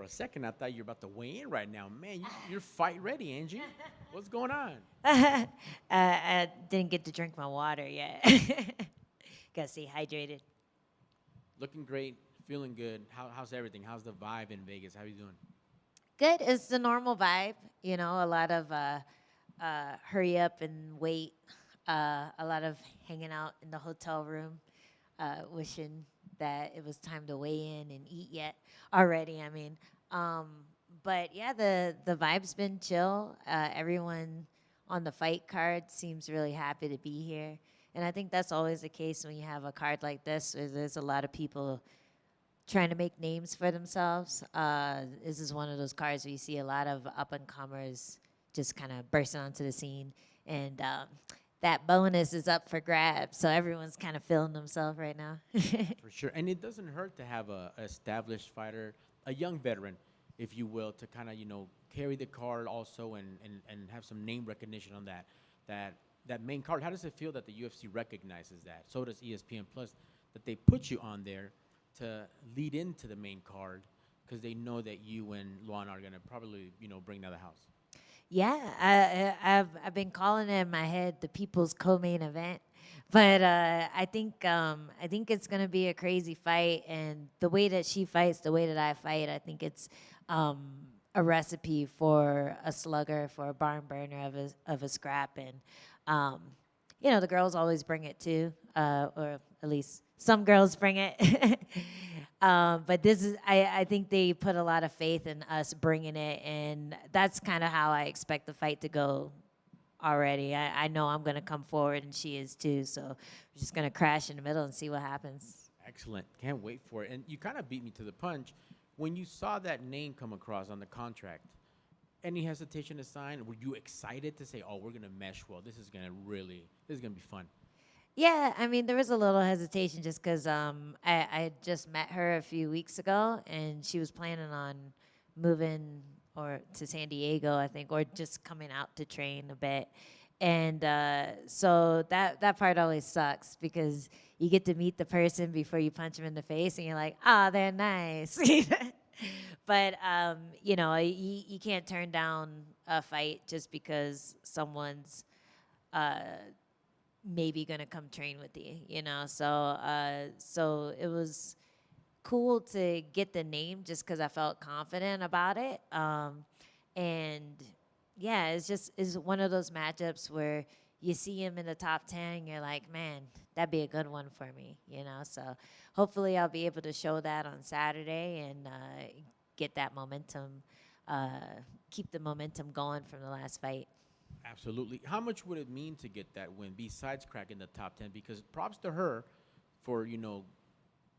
For a second, I thought you were about to weigh in right now. Man, you're fight ready, Angie. What's going on? I didn't get to drink my water yet. Gotta stay hydrated. Looking great, feeling good. How's everything? How's the vibe in Vegas? How you doing? Good. It's the normal vibe. A lot of hurry up and wait. A lot of hanging out in the hotel room, wishing that it was time to weigh in and eat yet already. Um, but yeah, the vibe's been chill. Everyone on the fight card seems really happy to be here, and I think that's always the case when you have a card like this. Where there's a lot of people trying to make names for themselves. This is one of those cards where you see a lot of up and comers just kind of bursting onto the scene, and that bonus is up for grabs. So everyone's kind of feeling themselves right now. For sure. And it doesn't hurt to have a established fighter, a young veteran, if you will, to kind of, carry the card also and have some name recognition on that main card. How does it feel that the UFC recognizes that? So does ESPN Plus, that they put you on there to lead into the main card because they know that you and Luan are going to probably, bring down the house. Yeah, I've been calling it in my head the people's co-main event, but I think it's gonna be a crazy fight, and the way that she fights, the way that I fight, I think it's um, a recipe for a slugger, for a barn burner of a scrap, and um, the girls always bring it too, or at least some girls bring it. But I think they put a lot of faith in us bringing it, and that's kind of how I expect the fight to go already. I know I'm going to come forward, and she is too, so we're just going to crash in the middle and see what happens. Excellent. Can't wait for it. And you kind of beat me to the punch. When you saw that name come across on the contract, any hesitation to sign? Were you excited to say, oh, we're going to mesh well? This is going to be fun. Yeah, there was a little hesitation just because I had just met her a few weeks ago, and she was planning on moving or to San Diego, I think, or just coming out to train a bit. And so that part always sucks because you get to meet the person before you punch them in the face, and you're like, oh, they're nice. But you can't turn down a fight just because someone's maybe gonna come train with you. So it was cool to get the name just because I felt confident about it. And yeah, it's one of those matchups where you see him in the top 10 and you're like, man, that'd be a good one for me. So hopefully I'll be able to show that on Saturday and get that momentum, uh, keep the momentum going from the last fight. Absolutely. How much would it mean to get that win besides cracking the top 10? Because props to her for,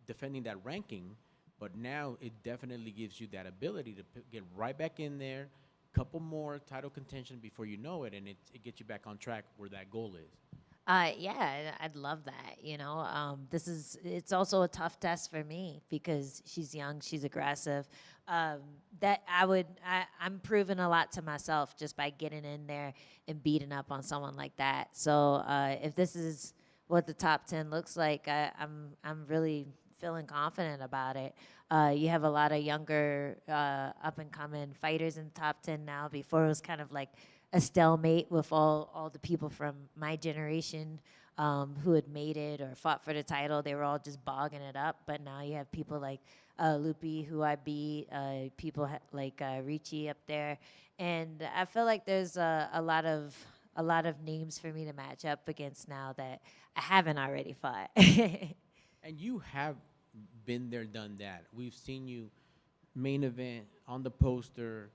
defending that ranking, but now it definitely gives you that ability to get right back in there, couple more title contention before you know it, and it gets you back on track where that goal is. Yeah, I'd love that. It's also a tough test for me because she's young, she's aggressive. That I'm proving a lot to myself just by getting in there and beating up on someone like that. So if this is what the top 10 looks like, I'm really feeling confident about it. You have a lot of younger up and coming fighters in the top 10 now. Before it was kind of like a stalemate with all the people from my generation who had made it or fought for the title. They were all just bogging it up. But now you have people like Lupi, who I beat, people like Ricci up there, and I feel like there's a lot of names for me to match up against now that I haven't already fought. And you have been there, done that. We've seen you main event on the poster,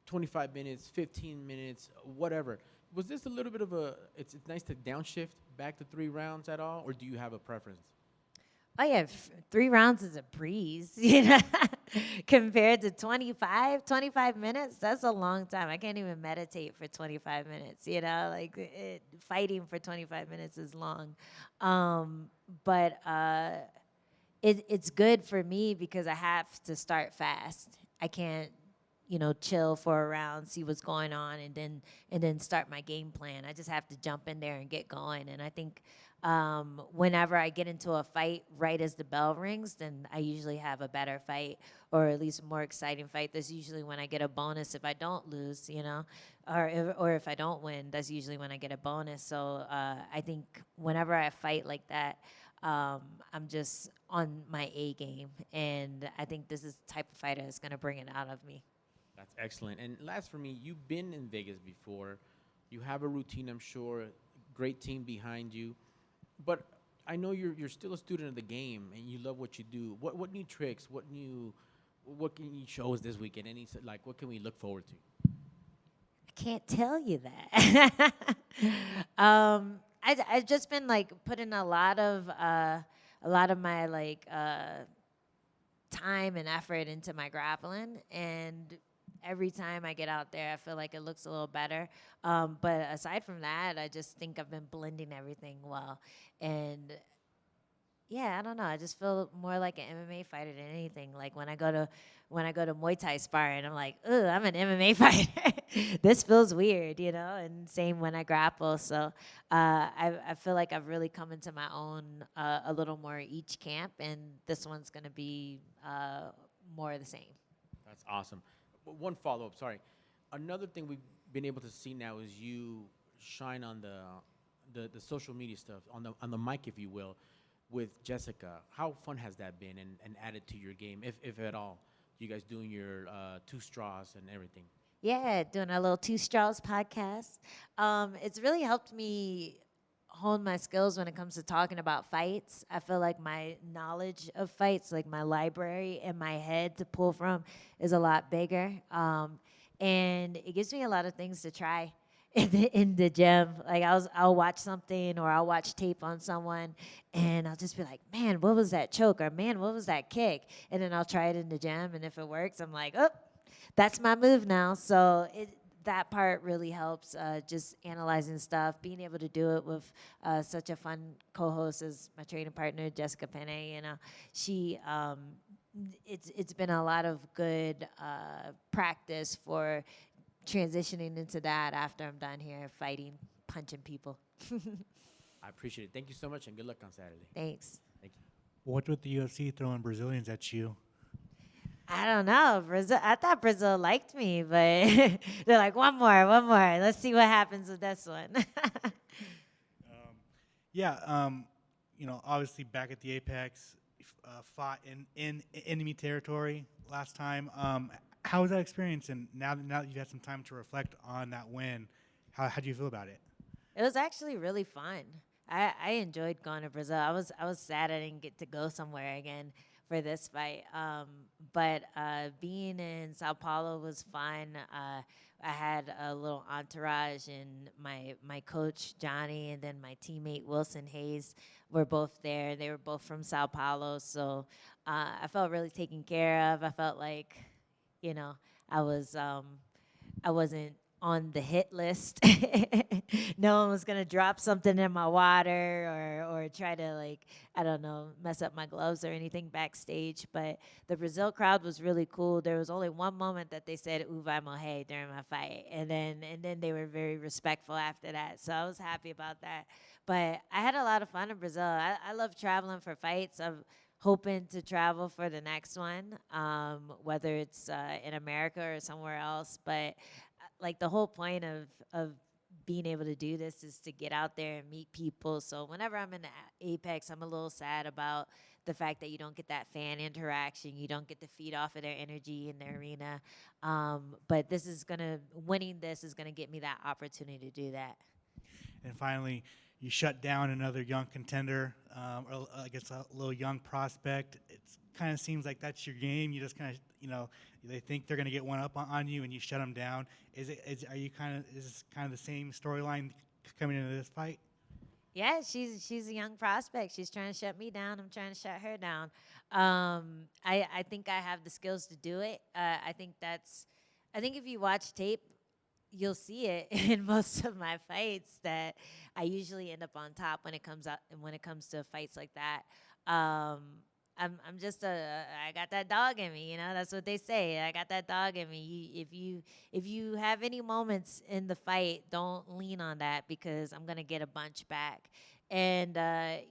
25 minutes, 15 minutes, whatever. Was this a little bit of it's nice to downshift back to 3 rounds at all, or do you have a preference? Oh yeah, 3 rounds is a breeze, compared to 25 minutes. That's a long time. I can't even meditate for 25 minutes, like fighting for 25 minutes is long. But it's good for me because I have to start fast. I can't, chill for a round, see what's going on, and then start my game plan. I just have to jump in there and get going. And I think whenever I get into a fight right as the bell rings, then I usually have a better fight or at least a more exciting fight. That's usually when I get a bonus if I don't lose, or if I don't win. That's usually when I get a bonus. So I think whenever I fight like that, I'm just on my A game, and I think this is the type of fighter that's gonna bring it out of me. That's excellent. And last for me, you've been in Vegas before. You have a routine, I'm sure. Great team behind you. But I know you're still a student of the game and you love what you do. What new tricks? What can you show us this weekend? Like what can we look forward to? I can't tell you that. I've just been like putting a lot of my time and effort into my grappling, and every time I get out there, I feel like it looks a little better. But aside from that, I just think I've been blending everything well, and yeah, I don't know. I just feel more like an MMA fighter than anything. Like when I go to Muay Thai sparring, I'm like, ooh, I'm an MMA fighter. This feels weird, And same when I grapple. So I feel like I've really come into my own a little more each camp, and this one's gonna be more of the same. That's awesome. One follow up, sorry. Another thing we've been able to see now is you shine on the social media stuff, on the mic, if you will, with Jessica. How fun has that been and added to your game, if at all? You guys doing your two straws and everything. Yeah, doing our little Two Straws podcast. It's really helped me hone my skills when it comes to talking about fights. I feel like my knowledge of fights, like my library in my head to pull from, is a lot bigger. And it gives me a lot of things to try in the gym. Like I'll watch something or I'll watch tape on someone, and I'll just be like, man, what was that choke? Or man, what was that kick? And then I'll try it in the gym, and if it works, I'm like, oh, that's my move now. So that part really helps, just analyzing stuff, being able to do it with such a fun co-host as my training partner, Jessica Penne. She, it's been a lot of good practice for transitioning into that after I'm done here fighting, punching people. I appreciate it. Thank you so much and good luck on Saturday. Thanks. Thank you. What with the UFC throwing Brazilians at you? I don't know. Brazil. I thought Brazil liked me, but they're like, one more, one more. Let's see what happens with this one. Yeah, obviously back at the Apex, fought in enemy territory last time. How was that experience? And now that you've had some time to reflect on that win, how do you feel about it? It was actually really fun. I enjoyed going to Brazil. I was sad I didn't get to go somewhere again for this fight. But being in Sao Paulo was fun. I had a little entourage, and my coach Johnny and then my teammate Wilson Hayes were both there. They were both from Sao Paulo, so I felt really taken care of. I felt like, I was I wasn't on the hit list. No one was gonna drop something in my water or try to, like, I don't know, mess up my gloves or anything backstage. But the Brazil crowd was really cool. There was only one moment that they said "U vai morrer" during my fight, and then they were very respectful after that. So I was happy about that. But I had a lot of fun in Brazil. I love traveling for fights. I'm hoping to travel for the next one, whether it's in America or somewhere else. But like the whole point of being able to do this is to get out there and meet people. So whenever I'm in the Apex, I'm a little sad about the fact that you don't get that fan interaction. You don't get to feed off of their energy in the arena. But winning this is gonna get me that opportunity to do that. And finally, you shut down another young contender, or I guess a little young prospect. It kind of seems like that's your game. You just kind of, they think they're going to get one up on you, and you shut them down. Is this kind of the same storyline coming into this fight? Yeah, she's a young prospect. She's trying to shut me down. I'm trying to shut her down. I think I have the skills to do it. I think if you watch tape, you'll see it in most of my fights that I usually end up on top when it comes to fights like that. I'm just I got that dog in me, That's what they say. I got that dog in me. If you have any moments in the fight, don't lean on that, because I'm gonna get a bunch back. And I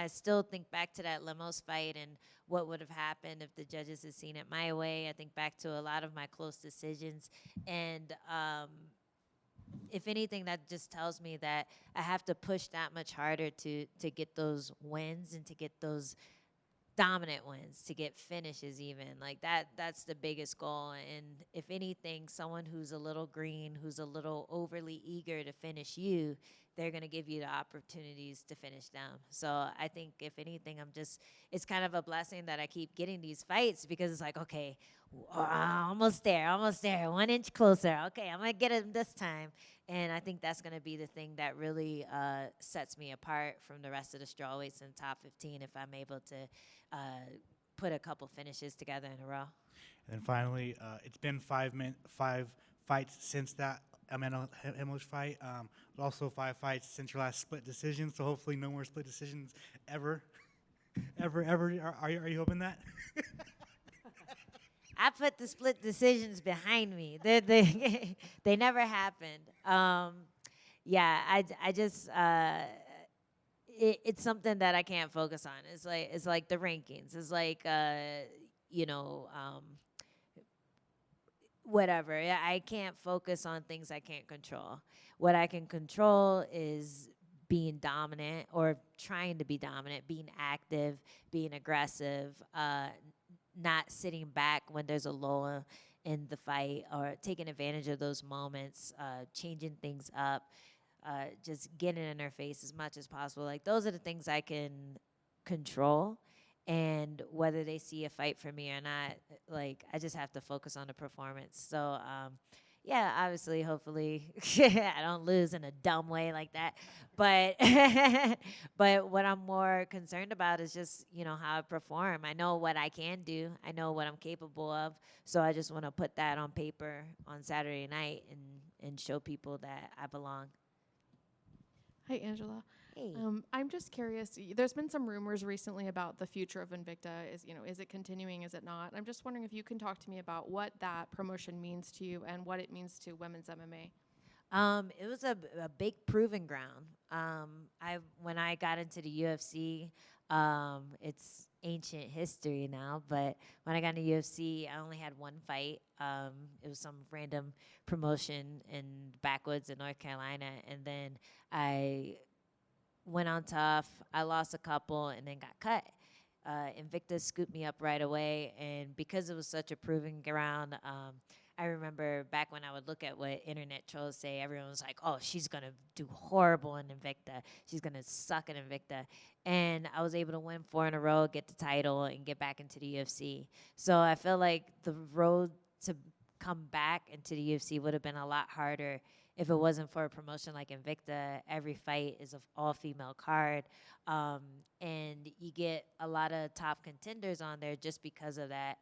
still think back to that Lemos fight and what would have happened if the judges had seen it my way. I think back to a lot of my close decisions, and if anything, that just tells me that I have to push that much harder to get those wins and to get those dominant wins, to get finishes. Even like that's the biggest goal. And if anything, someone who's a little green, who's a little overly eager to finish you, they're going to give you the opportunities to finish them. So I think if anything, it's kind of a blessing that I keep getting these fights, because it's like, okay, almost there, 1 inch closer. Okay, I'm going to get him this time. And I think that's going to be the thing that really sets me apart from the rest of the strawweights in the top 15, if I'm able to put a couple finishes together in a row. And then finally, it's been 5 fights since that Amanda Hemlish fight. But also 5 fights since your last split decision. So hopefully no more split decisions ever. ever. Are you hoping that? I put the split decisions behind me. They never happened. Yeah, I just it's something that I can't focus on. It's like the rankings. It's like whatever. I can't focus on things I can't control. What I can control is being dominant, or trying to be dominant, being active, being aggressive, not sitting back when there's a lull in the fight, or taking advantage of those moments, changing things up, just getting in their face as much as possible. Like, those are the things I can control. And whether they see a fight for me or not, like, I just have to focus on the performance. So, yeah, obviously, hopefully, I don't lose in a dumb way like that. But but what I'm more concerned about is just, how I perform. I know what I can do. I know what I'm capable of. So I just want to put that on paper on Saturday night and show people that I belong. Hi, Angela. Hey. I'm just curious. There's been some rumors recently about the future of Invicta. Is it continuing? Is it not? I'm just wondering if you can talk to me about what that promotion means to you and what it means to women's MMA. It was a big proving ground. When I got into the UFC, it's ancient history now, but when I got into UFC, I only had one fight. It was some random promotion in backwoods in North Carolina, and then I went on tough. I lost a couple and then got cut. Invicta scooped me up right away, and because it was such a proving ground, I remember back when I would look at what internet trolls say, everyone was like, oh, she's going to do horrible in Invicta. She's going to suck at Invicta. And I was able to win 4 in a row, get the title, and get back into the UFC. So I feel like the road to come back into the UFC would have been a lot harder if it wasn't for a promotion like Invicta. Every fight is an all-female card, and you get a lot of top contenders on there just because of that.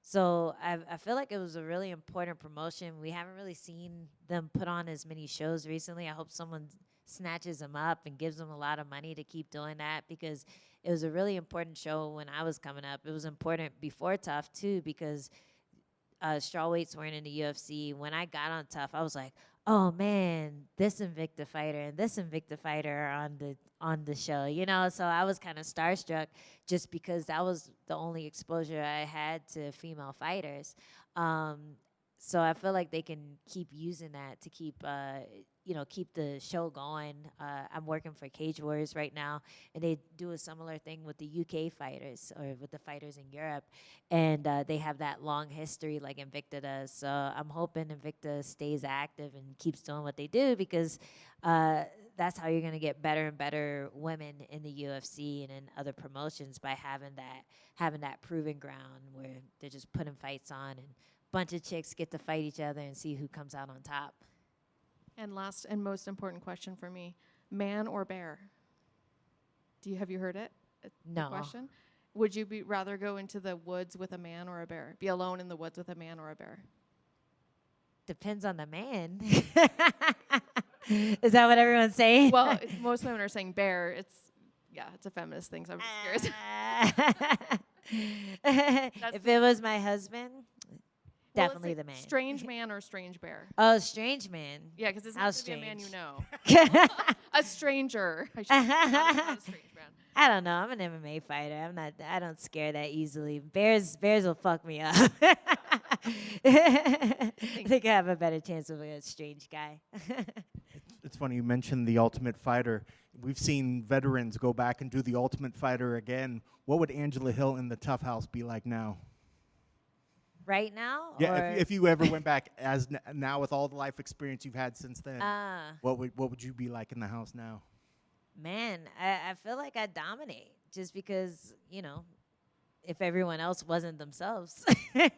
So I feel like it was a really important promotion. We haven't really seen them put on as many shows recently. I hope someone snatches them up and gives them a lot of money to keep doing that, because it was a really important show when I was coming up. It was important before Tough, too, because strawweights weren't in the UFC. When I got on Tough, I was like, oh man, this Invicta fighter and this Invicta fighter are on the show, So I was kind of starstruck just because that was the only exposure I had to female fighters. So I feel like they can keep using that to keep keep the show going. I'm working for Cage Warriors right now, and they do a similar thing with the UK fighters, or with the fighters in Europe, and they have that long history like Invicta does. So I'm hoping Invicta stays active and keeps doing what they do, because that's how you're going to get better and better women in the UFC and in other promotions, by having that proving ground where they're just putting fights on, and a bunch of chicks get to fight each other and see who comes out on top. And last and most important question for me, man or bear? Have you heard it? No. The question? Would you rather go into the woods with a man or a bear? Be alone in the woods with a man or a bear? Depends on the man. Is that what everyone's saying? Well, most women are saying bear. It's a feminist thing, so I'm just curious. If it was my husband, Well, Definitely is the it man. strange man or strange bear? Oh, strange man. Yeah, because it's How not going to be a man you strange. know. A stranger. I should say, not a strange man. I don't know. I'm an MMA fighter. I don't scare that easily. Bears will fuck me up. They could have a better chance of a strange guy. It's funny you mentioned the Ultimate Fighter. We've seen veterans go back and do the Ultimate Fighter again. What would Angela Hill in the Tough House be like now? Right now? Yeah, or if you ever went back as now with all the life experience you've had since then, uh, what would you be like in the house now? man, I feel like I dominate just because, if everyone else wasn't themselves, I'd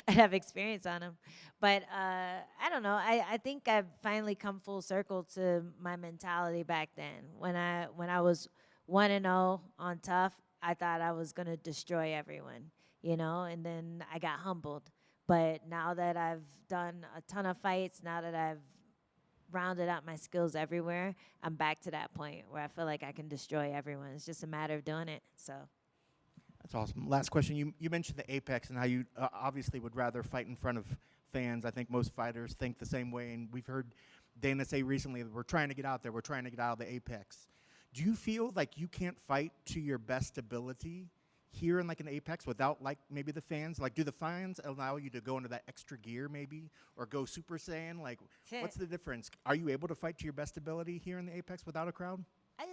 have experience on them. But I don't know. I think I've finally come full circle to my mentality back then. When I was 1-0 on tough, I thought I was gonna destroy everyone, and then I got humbled. But now that I've done a ton of fights, now that I've rounded out my skills everywhere, I'm back to that point where I feel like I can destroy everyone. It's just a matter of doing it. So. That's awesome. Last question. You mentioned the Apex and how you obviously would rather fight in front of fans. I think most fighters think the same way, and we've heard Dana say recently that we're trying to get out there. We're trying to get out of the Apex. Do you feel like you can't fight to your best ability here in like an Apex without like maybe the fans? Like, do the fans allow you to go into that extra gear maybe or go Super Saiyan? Like, what's the difference? Are you able to fight to your best ability here in the Apex without a crowd? I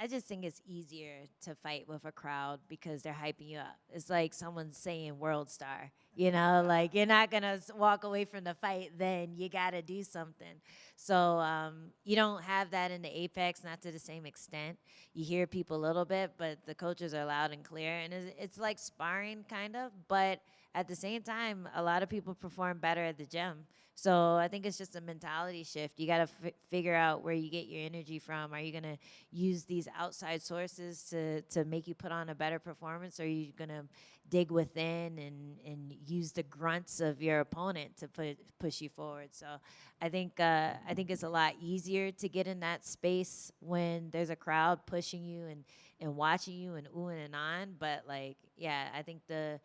just think it's easier to fight with a crowd because they're hyping you up. It's like someone saying world star, like you're not going to walk away from the fight, then you got to do something. So you don't have that in the Apex, not to the same extent. You hear people a little bit, but the coaches are loud and clear. And it's like sparring kind of, but at the same time, a lot of people perform better at the gym. So I think it's just a mentality shift. You got to figure out where you get your energy from. Are you going to use these outside sources to make you put on a better performance? Or are you going to dig within and use the grunts of your opponent to push you forward? So I think it's a lot easier to get in that space when there's a crowd pushing you and watching you and oohing and on. But I think the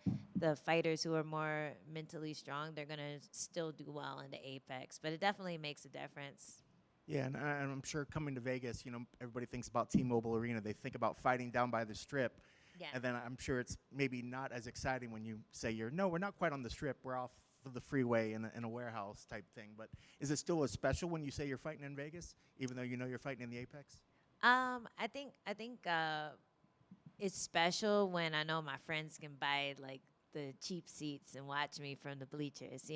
fighters who are more mentally strong, they're gonna still do well in the Apex. But it definitely makes a difference. Yeah, and I'm sure coming to Vegas, everybody thinks about T-Mobile Arena. They think about fighting down by the Strip. Yeah. And then I'm sure it's maybe not as exciting when you say no, we're not quite on the Strip. We're off of the freeway in a warehouse type thing. But is it still as special when you say you're fighting in Vegas, even though you're fighting in the Apex? I think it's special when I know my friends can buy the cheap seats and watch me from the bleachers,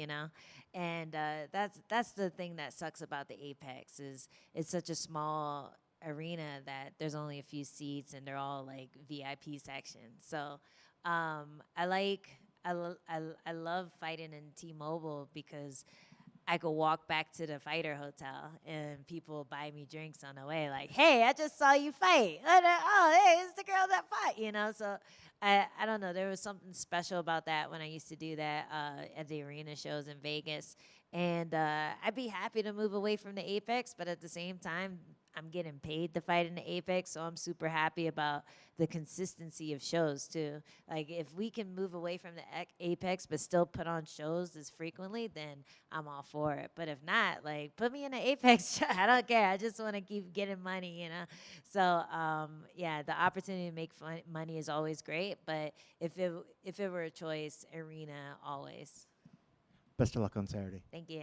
and that's the thing that sucks about the Apex is it's such a small arena that there's only a few seats and they're all like VIP sections. So I love fighting in T-Mobile because I could walk back to the fighter hotel and people buy me drinks on the way. Like, hey, I just saw you fight. Oh, hey, it's the girl that fought. So I don't know. There was something special about that when I used to do that at the arena shows in Vegas. And I'd be happy to move away from the Apex, but at the same time, I'm getting paid to fight in the Apex, so I'm super happy about the consistency of shows too. Like if we can move away from the Apex but still put on shows as frequently, then I'm all for it. But if not, put me in an Apex show. I don't care. I just want to keep getting money, So the opportunity to make money is always great. But if it were a choice, arena always. Best of luck on Saturday. Thank you.